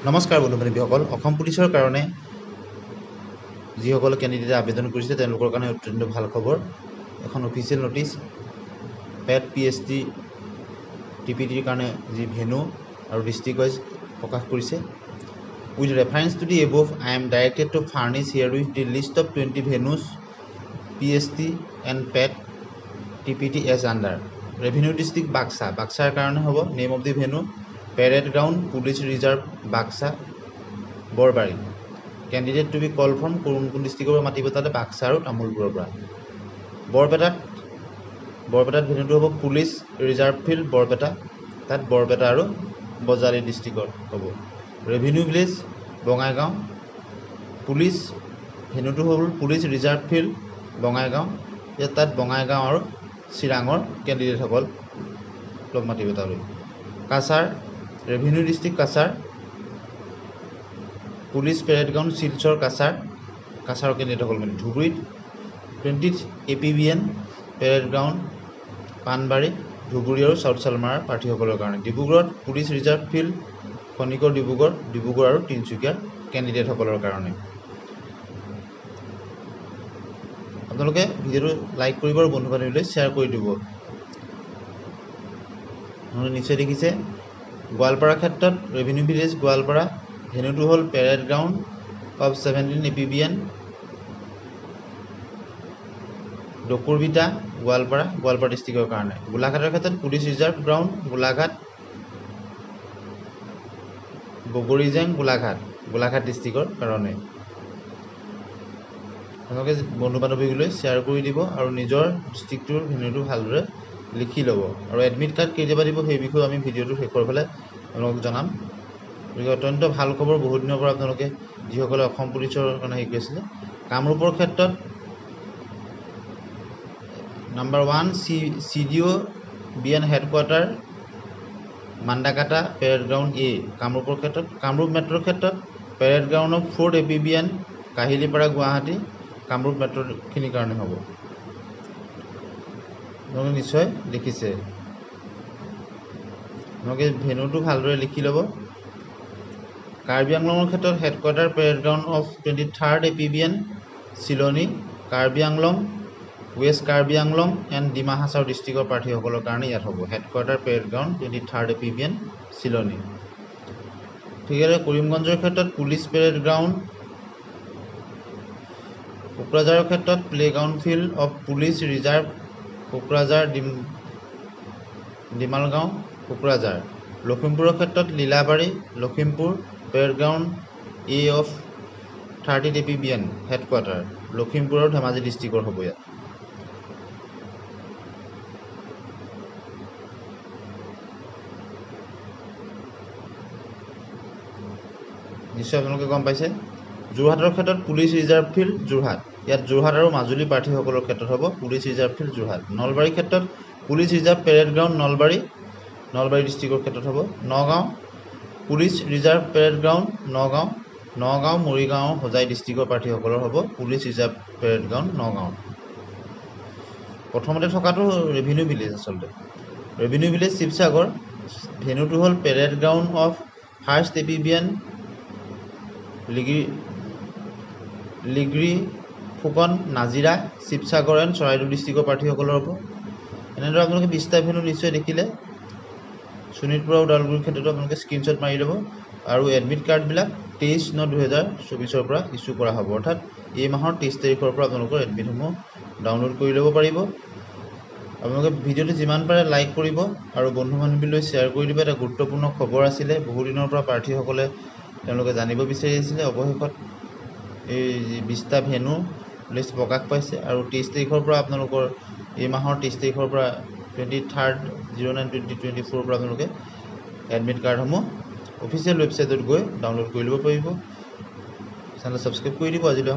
নমস্কাৰ বন্ধু বান্ধৱীসকল অসম পুলিচৰ কাৰণে যিসকল কেণ্ডিডেটে আবেদন কৰিছে তেওঁলোকৰ কাৰণে অত্যন্ত ভাল খবৰ এখন অফিচিয়েল নটিচ পেট PST TPTৰ কাৰণে যি ভেনু আৰু ডিষ্ট্ৰিক্ট ৱাইজ প্ৰকাশ কৰিছে with reference to the above I am directed to furnish herewith the list of 20 venues PST and PET TPT as under revenue district বাক্সাৰ কাৰণে হ'ব name of the venue parade ground police reserve Baksa Barbari candidate to be call from কোন ডিষ্ট্ৰিক্টৰ পৰা মাতিব তাতে বাক্সা আৰু তামোলপুৰৰ পৰা বৰপেটাত ভেনুটো হ'ব পুলিচ ৰিজাৰ্ভ ফিল্ড বৰপেটা তাত বৰপেটা আৰু বজালী ডিষ্ট্ৰিক্টৰ হ'ব ৰেভিনিউ ভিলেজ বঙাইগাঁও পুলিচ ভেনুটো হ'ল পুলিচ ৰিজাৰ্ভ ফিল্ড বঙাইগাঁও তাত বঙাইগাঁও আৰু চিৰাঙৰ কেণ্ডিডেটসকল লগ মাতিব তালৈ Cachar revenue district Cachar police parade ground Silchar কাছাৰৰ কেণ্ডিডেটসকল মানে ধুবুৰীত 20th APBN parade ground Panbari Dhubri আৰু চাউথ চালমাৰাৰ প্ৰাৰ্থীসকলৰ কাৰণে ডিব্ৰুগড়ত পুলিচ ৰিজাৰ্ভ ফিল্ড খনিকৰ ডিব্ৰুগড় আৰু তিনিচুকীয়াৰ কেণ্ডিডেটসকলৰ কাৰণে আপোনালোকে ভিডিঅ'টো লাইক কৰিব আৰু বন্ধু বান্ধৱীলৈ শ্বেয়াৰ কৰি দিব আপোনালোকে নিশ্চয় দেখিছে গোৱালপাৰা ক্ষেত্ৰত ৰেভিনিউ ভিলেজ গোৱালপাৰা ভেনুটো হ'ল parade ground of 17 APBN Dakurbita Goalpara ডিষ্ট্ৰিক্টৰ কাৰণে গোলাঘাটৰ ক্ষেত্ৰত police reserve ground Golaghat Bogorijeng Golaghat ডিষ্ট্ৰিক্টৰ কাৰণে আপোনালোকে বন্ধু বান্ধৱীলৈ শ্বেয়াৰ কৰি দিব আৰু নিজৰ ডিষ্ট্ৰিক্টটোৰ ভেনুটো ভালদৰে লিখি ল'ব আৰু এডমিট কাৰ্ড কেতিয়াবা দিব সেই বিষয়ে আমি ভিডিঅ'টো শেষৰ ফালে আপোনালোকক জনাম গতিকে অত্যন্ত ভাল খবৰ বহুত দিনৰ পৰা আপোনালোকে যিসকলে অসম পুলিচৰ কাৰণে হেৰি কৰিছিলে কামৰূপৰ ক্ষেত্ৰত number 1 CDO BN headquarter Mandakata parade ground A কামৰূপৰ ক্ষেত্ৰত কামৰূপ মেট্ৰৰ ক্ষেত্ৰত parade ground of 4 APBN Kahilipara Guwahati Kamrup মেট্ৰ'খিনিৰ কাৰণে হ'ব আপোনালোকে নিশ্চয় দেখিছে আপোনালোকে ভেনুটো ভালদৰে লিখি ল'ব কাৰ্বি আংলঙৰ ক্ষেত্ৰত headquarter parade ground of 23rd APBN চিলনী কাৰ্বি আংলং ৱেষ্ট কাৰ্বি আংলং এণ্ড ডিমা হাছাও ডিষ্ট্ৰিক্টৰ প্ৰাৰ্থীসকলৰ কাৰণে ইয়াত হ'ব headquarter parade ground 23rd APBN চিলনী ঠিকেদৰে কৰিমগঞ্জৰ ক্ষেত্ৰত পুলিচ পেৰেড গ্ৰাউণ্ড কোকৰাঝাৰৰ ক্ষেত্ৰত playground field of police reserve Kokrajhar Dimalgaon Kokrajhar লখিমপুৰৰ ক্ষেত্ৰত Lilabari Lakhimpur parade ground A of 30th APBN headquarter Lakhimpur আৰু ধেমাজি ডিষ্ট্ৰিক্টৰ হ'ব ইয়াত নিশ্চয় আপোনালোকে গম পাইছে যোৰহাটৰ ক্ষেত্ৰত পুলিচ ৰিজাৰ্ভ ফিল্ড যোৰহাট ইয়াত যোৰহাট আৰু মাজুলী প্ৰাৰ্থীসকলৰ ক্ষেত্ৰত হ'ব পুলিচ ৰিজাৰ্ভ ফিল্ড যোৰহাট নলবাৰীৰ ক্ষেত্ৰত police reserve parade ground Nalbari ডিষ্ট্ৰিক্টৰ ক্ষেত্ৰত হ'ব Nagaon police reserve parade ground Nagaon Morigaon Hojai ডিষ্ট্ৰিক্টৰ প্ৰাৰ্থীসকলৰ হ'ব police reserve parade ground Nagaon প্ৰথমতে থকাটো ৰেভিনিউ ভিলেজ আচলতে ৰেভিনিউ ভিলেজ শিৱসাগৰ ভেনুটো হ'ল parade ground of 1st APBN Ligiri Phukan Nazira Sivasagar and Charaideo ডিষ্ট্ৰিক্টৰ প্ৰাৰ্থীসকলৰ হ'ব এনেদৰে আপোনালোকে 20টা ভেনু নিশ্চয় দেখিলে শোণিতপুৰ আৰু ওদালগুৰিৰ ক্ষেত্ৰতো আপোনালোকে স্ক্ৰীনশ্বট মাৰি ল'ব আৰু এডমিট কাৰ্ডবিলাক 23/9/2024 পৰা ইছ্যু কৰা হ'ব অৰ্থাৎ এই মাহৰ 23 তাৰিখৰ পৰা আপোনালোকৰ এডমিটসমূহ ডাউনলোড কৰি ল'ব পাৰিব আপোনালোকে ভিডিঅ'টো যিমান পাৰে লাইক কৰিব আৰু বন্ধু বান্ধৱীলৈ শ্বেয়াৰ কৰি দিব এটা গুৰুত্বপূৰ্ণ খবৰ আছিলে বহুদিনৰ পৰা প্ৰাৰ্থীসকলে তেওঁলোকে জানিব বিচাৰি আছিলে অৱশেষত এই 20টা ভেনু লিষ্ট প্ৰকাশ পাইছে আৰু 23 তাৰিখৰ পৰা আপোনালোকৰ এই মাহৰ 23 তাৰিখৰ পৰা 23rd 09/2024 পৰা আপোনালোকে এডমিট কাৰ্ডসমূহ অফিচিয়েল ৱেবছাইটত গৈ ডাউনলোড কৰি ল'ব পাৰিব চেনেল ছাবস্ক্ৰাইব কৰি দিব আজিলৈ